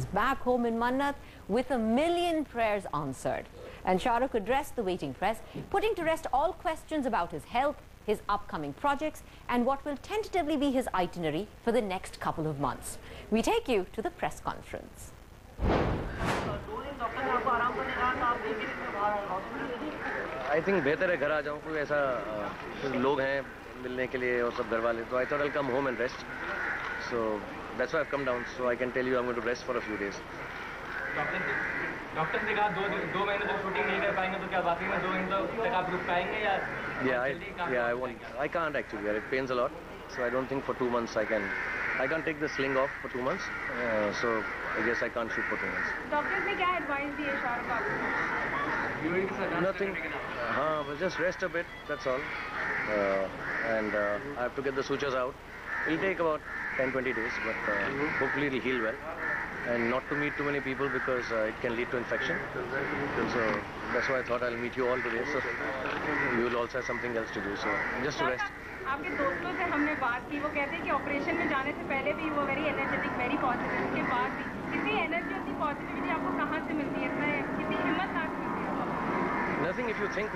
He's back home in Mannat with 1 million prayers answered. And Shah Rukh addressed the waiting press, putting to rest all questions about his health, his upcoming projects, and what will tentatively be his itinerary for the next couple of months. We take you to the press conference. I think बेहतर है घर आ जाऊँ, कोई ऐसा लोग हैं मिलने के लिए और सब घर वाले, तो I thought I'll come home and rest. So that's why I've come down. So I can tell you I'm going to rest for a few days. Doctor ने कहा दो महीने तक शूटिंग नहीं कर पाएंगे, तो क्या बाकी में 2 महीने तक आप रुक पाएंगे या? I can't actually. It pains a lot. So I don't think for 2 months I can't take the sling off for 2 months. So I guess I can't shoot for 2 months. Doctor ने क्या एडवाइस दी है शाहरुख आपको? Nothing. But just rest a bit. That's all. And I have to get the sutures out. It'll take about 10-20 days, but hopefully it'll heal well. And not to meet too many people because it can lead to infection. So that's why I thought I'll meet you all today. So you will also have something else to do. So just to rest. आपके दोस्तों से हमने बात की, वो कहते हैं कि ऑपरेशन में जाने से पहले भी वो वेरी एनर्जेटिक, वेरी पॉजिटिव, उसके बाद भी इतनी एनर्जी, इतनी पॉजिटिविटी आपको कहाँ से मिलती है, कितनी हिम्मत कहाँ से मिलती है? Nothing. If you think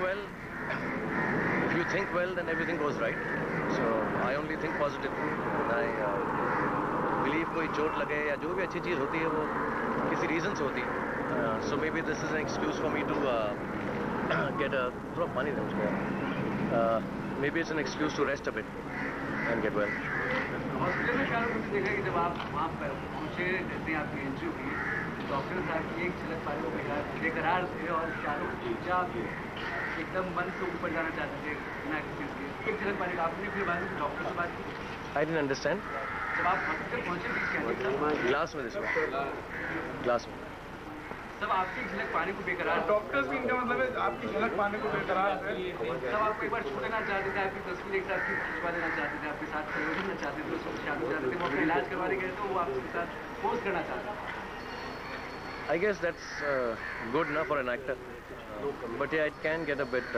well, then everything goes right. So I only think positive. I believe कोई चोट लगे या जो भी अच्छी चीज़ होती है वो किसी रीज़न से होती है. So maybe this is an excuse for me to get a थोड़ा पानी दे मुझको. Maybe it's an excuse to rest a bit and get well. Hospital में शाहरुख ने देखा कि जब आप वहाँ पर पहुँचे, जैसे आपकी एंट्री हुई, डॉक्टर साहब की एक झलक पानी को बेकरार थे और शाहरुख चुपचाप एकदम मन से ऊपर जाना चाहते थे बिना किसी के. एक झलक पानी आपने फिर बाद में डॉक्टर से बात की? I didn't understand. जब आप हॉस्पिटल पहुँचे ग्लास में ग्लास में सब आपकी झलक पाने को बेकरार. डॉक्टर्स भी इनका मतलब है आपकी झलक पाने को बेकरार है. सब आपको एक बार छू लेना चाहते थे, आपकी तस्वीर एक साथ खिंचवा लेना चाहते थे, आपके साथ खड़े होना चाहते थे, उसको शादी चाहते थे, वो अपना इलाज करवाने गए तो वो आपके साथ पोज करना चाहते थे. I guess that's good enough for an actor. But yeah, it can get a bit.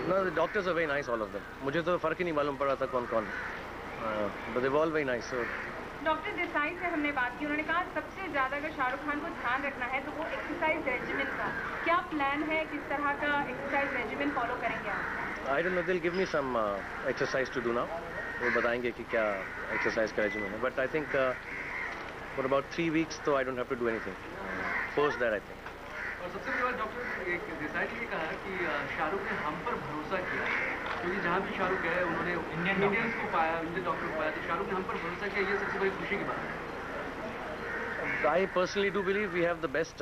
No, the doctors are very nice, all of them. मुझे तो फर्क ही नहीं मालूम पड़ा था कौन. But they're all very nice. So. Doctor Desai से हमने बात की, उन्होंने कहा सबसे ज़्यादा अगर शाहरुख खान को ध्यान रखना है तो वो एक्सरसाइज रेजिमेंट का. क्या प्लान है, किस तरह का एक्सरसाइज रेजिमेंट फॉलो करेंगे आप? I don't know. They'll give me some exercise to do now. वो बताएंगे कि क्या exercise का regimen है. But I think for about 3 weeks, so I don't have to do anything. Post that, I think. और सबसे बड़ी बात डॉक्टर देसाई ने ये कहा कि शाहरुख ने हम पर भरोसा किया, क्योंकि जहाँ भी शाहरुख गए उन्होंने इंडियंस को पाया, इंडियन डॉक्टर को पाया, तो शाहरुख ने हम पर भरोसा किया, ये सबसे बड़ी खुशी की बात है. I personally do believe we have the best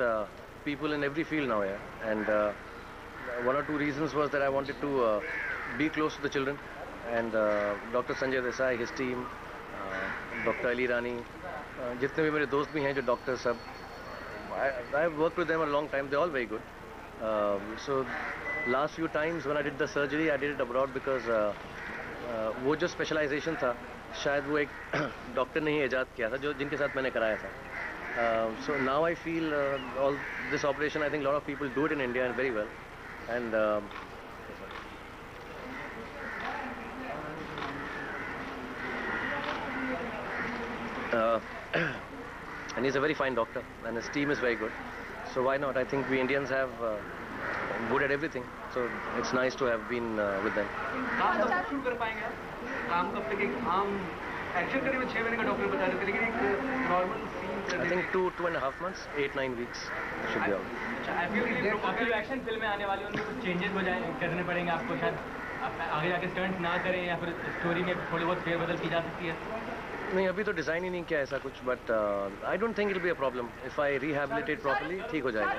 people in every field now, yeah. And 1 or 2 reasons was that I wanted to be close to the children, and Dr. Sanjay Desai, his team, Dr. Ali Rani, जितने भी मेरे दोस्त भी हैं जो doctor सब, I've worked with them a long time. They're all very good. So last few times when I did the surgery, I did it abroad because वो जो specialization था, शायद वो एक डॉक्टर ने ही इजाद किया था जो जिनके साथ मैंने कराया था. So now I feel all this operation, I think a lot of people do it in India and very well. And and he's a very fine doctor, and his team is very good. So why not? I think we Indians have good at everything. So it's nice to have been with them. काम कब तक शुरू कर पाएंगे आप? काम कब तक? एक आम एक्शन करने में 6 महीने का डॉक्टर बता रहे थे, लेकिन एक normal scene I think 2.5 months, 8-9 weeks should be out. आपकी जो एक्शन फिल्म में आने वाली है उनमें कुछ चेंजेस हो जाए करने पड़ेंगे आपको, शायद आगे जाके स्टंट ना करें या फिर स्टोरी में थोड़ी बहुत फेरबदल की जा सकती है. नहीं, अभी तो डिज़ाइन ही नहीं किया ऐसा कुछ, but I don't think it will be a problem if I rehabilitate properly. ठीक हो जाएगा.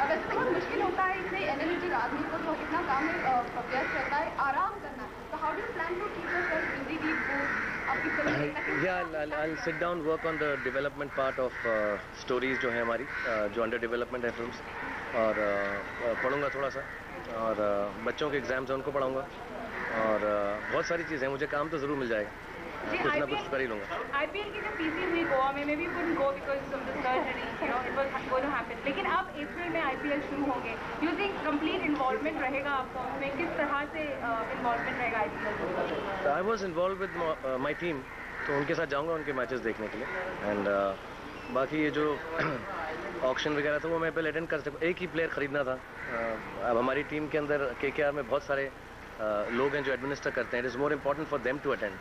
वैसे बहुत मुश्किल होता है इतने एनर्जेटिक आदमी को, तो इतना काम में व्यस्त रहता है, आराम करना. तो how do you plan to keep yourself busy week को आपकी film? Yeah, I'll sit down, work on the development part of stories जो है हमारी, जो अंडर डेवलपमेंट है फिल्म्स, और पढ़ूंगा थोड़ा सा, और बच्चों के एग्जाम्स हैं उनको पढ़ाऊंगा, और बहुत सारी चीज़ें हैं. मुझे काम तो ज़रूर मिल जाएगा, कुछ ना कुछ कर ही लूँगा. आईपीएल की जो पीसी हुई गोवा में, maybe you couldn't go because of the surgery, you know, it was going to happen. लेकिन अब अप्रैल में आईपीएल शुरू होंगे. You think complete involvement रहेगा आपका उसमें? किस तरह से involvement रहेगा IPL? I was involved with my team, तो उनके साथ जाऊँगा उनके मैचेस देखने के लिए। एंड बाकी ये जो ऑक्शन वगैरह था वो मैं पहले अटेंड कर सकूँ। एक ही प्लेयर ख़रीदना था। अब हमारी टीम के अंदर KKR में बहुत सारे लोग हैं जो एडमिनिस्टर करते हैं। It is more important for them to attend.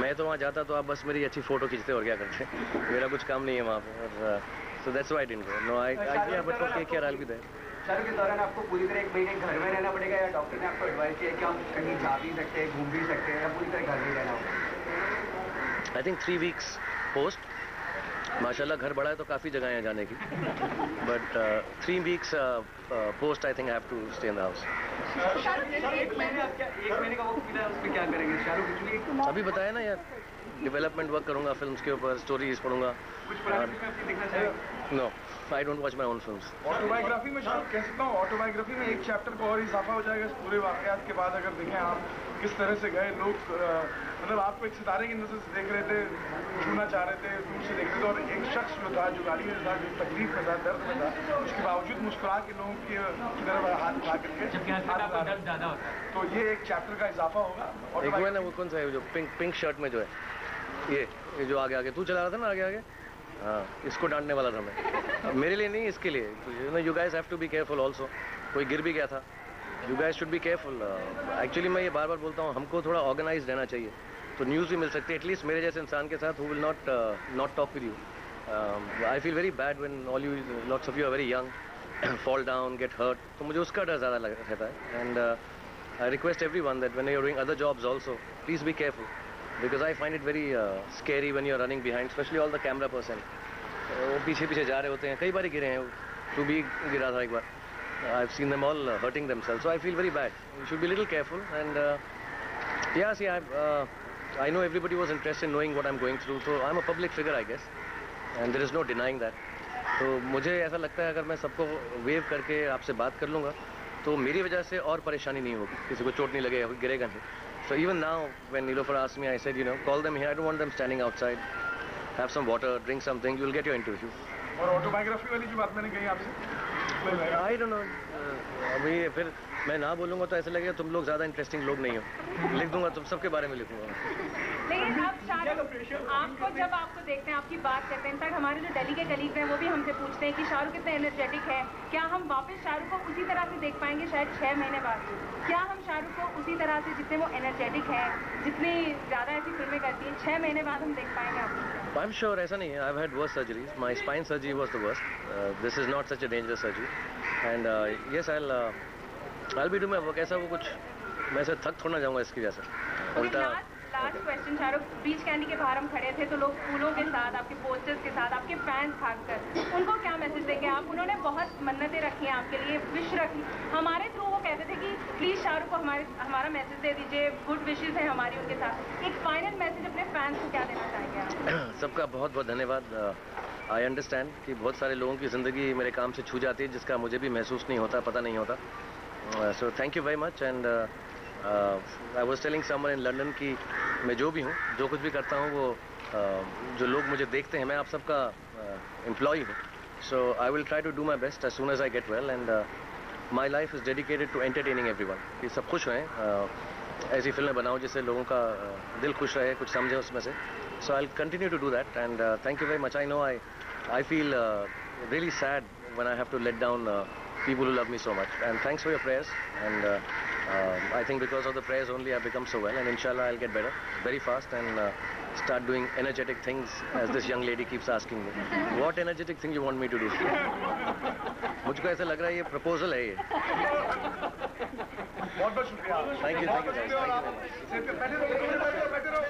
मैं तो वहाँ जाता तो आप बस मेरी अच्छी फ़ोटो खींचते और क्या करते। मेरा कुछ काम नहीं है वहाँ पर। So that's why I didn't go. No I but for KKR I will be there. Shahrukh के दौरान आपको पूरी तरह 1 महीने घर में रहना पड़ेगा या डॉक्टर ने आपको एडवाइस किया कि हम कहीं जा भी सकते हैं, घूम भी सकते हैं, या पूरी तरह घर में रहना होगा? I think 3 weeks post. माशाल्लाह घर बड़ा है तो काफ़ी जगह हैं जाने की। But 3 weeks post I think I have to stay in the house. एक महीने का वक्त मिला है, उसमें क्या करेंगे शाहरुख? एक्चुअली अभी बताया ना यार, डेवलपमेंट वर्क करूँगा फिल्म्स के ऊपर, स्टोरीज पढ़ूंगा। कुछ पुरानी फिल्में अपनी देखना चाहेंगे? No, I don't watch my own films. Autobiography में शायद कह सकता हूँ, ऑटोबायोग्राफी में एक चैप्टर का और इजाफा हो जाएगा इस पूरे वाकयात के बाद। अगर देखें आप किस तरह से गए लोग, मतलब आपको एक सितारे की नजर से देख रहे थे, छूना चाह रहे थे, दूर से देख रहे थे, और एक शख्स जो था जो गाड़ी में था, जो तकलीफ में था, दर्द में था, उसके बावजूद मुस्कुरा के लोगों की तरफ हाथ उठा करके दर्द ज़्यादा होता है। तो ये एक चैप्टर का इजाफा होगा। एक वो है ना, वो कौन सा है जो पिंक शर्ट में जो है, ये जो आगे तू चला रहा था ना आगे, हाँ, इसको डांटने वाला था मैं। मेरे लिए नहीं, इसके लिए। तो you guys have to be careful also. कोई गिर भी गया था। You guys should be careful. Actually मैं ये बार बार बोलता हूँ, हमको थोड़ा ऑर्गेनाइज रहना चाहिए तो न्यूज़ भी मिल सकती है एटलीस्ट मेरे जैसे इंसान के साथ, who will not talk with you. I feel very bad when all you lots of you are very young, fall down, get hurt. तो मुझे उसका डर ज़्यादा रहता है। And I request everyone that when you are doing other jobs also, please be careful, because I find it very scary when you are running behind, especially all the camera person. वो पीछे जा रहे होते हैं, कई बार गिरे हैं, तू भी गिरा था एक बार। I've seen them all hurting themselves, so I feel very bad. You should be a little careful. And yeah, see, I know everybody was interested in knowing what I'm going through, so I'm a public figure, I guess, and there is no denying that. तो मुझे ऐसा लगता है अगर मैं सबको wave करके आपसे बात कर लूँगा तो मेरी वजह से और परेशानी नहीं होगी, किसी को चोट नहीं लगेगा, कोई गिरेगा नहीं। So even now, when Nilofer asked me, I said, you know, call them here. I don't want them standing outside. Have some water, drink something. You'll get your interview. और ऑटोबायोग्राफी वाली जो बात मैंने कही आपसे, I don't know. अभी फिर मैं ना बोलूँगा तो ऐसा लगेगा तुम लोग ज़्यादा इंटरेस्टिंग लोग नहीं हो। लिख दूंगा, तुम सबके बारे में लिखूंगा। लेकिन अब शाहरुख, आपको जब आपको देखते हैं, आपकी बात करते हैं, इनफैक्ट हमारे जो दिल्ली के कलीग हैं वो भी हमसे पूछते हैं कि शाहरुख कितना एनर्जेटिक है, क्या हम वापस शाहरुख को उसी तरह से देख पाएंगे शायद 6 महीने बाद? क्या हम शाहरुख को उसी तरह से, जितने वो एनर्जेटिक है, जितनी ज़्यादा ऐसी फिल्में करती हैं, 6 महीने बाद हम देख पाएंगे आपको? I'm sure ऐसा नहीं है। I've had worse surgeries. My spine surgery was the worst. This is not such a dangerous surgery. And yes, I'll be doing my work. ऐसा वो कुछ मैं ऐसे थक थोड़ा जाऊँगा इसकी वजह से। उल्टा लास्ट क्वेश्चन शाहरुख, बीच कैंडी के बाहर हम खड़े थे तो लोग फूलों के साथ, आपके पोस्टर्स के साथ, आपके फैंस खासकर, उनको क्या मैसेज देंगे आप? उन्होंने बहुत मन्नतें रखी हैं आपके लिए, विश रखी, हमारे थ्रू वो कहते थे कि प्लीज़ शाहरुख को हमारा मैसेज दे दीजिए, गुड विशेज़ हैं हमारी उनके साथ। एक फाइनल मैसेज अपने फैंस को क्या देना चाहेंगे आप? सबका बहुत बहुत धन्यवाद। आई अंडरस्टैंड कि बहुत सारे लोगों की ज़िंदगी मेरे काम से छू जाती है, जिसका मुझे भी महसूस नहीं होता, पता नहीं होता। So thank you very much. And I was telling someone in London कि मैं जो भी हूँ, जो कुछ भी करता हूँ, वो जो लोग मुझे देखते हैं, मैं आप सबका एम्प्लॉई हूँ। So I will try to do my best as soon as I get well. And my life is dedicated to entertaining everyone. कि सब खुश रहें, ऐसी फिल्में बनाऊँ जिससे लोगों का दिल खुश रहे, कुछ समझे उसमें से। So I'll continue to do that, and thank you very much. I know I feel really sad when I have to let down people who love me so much. And thanks for your prayers. And I think because of the prayers only I've become so well. And inshallah I'll get better very fast and start doing energetic things, as this young lady keeps asking me. What energetic thing you want me to do? मुझको ऐसा लग रहा है ये proposal है ये। बहुत बहुत शुक्रिया। Thank you, thank you, guys. Thank you. बैठे रहो।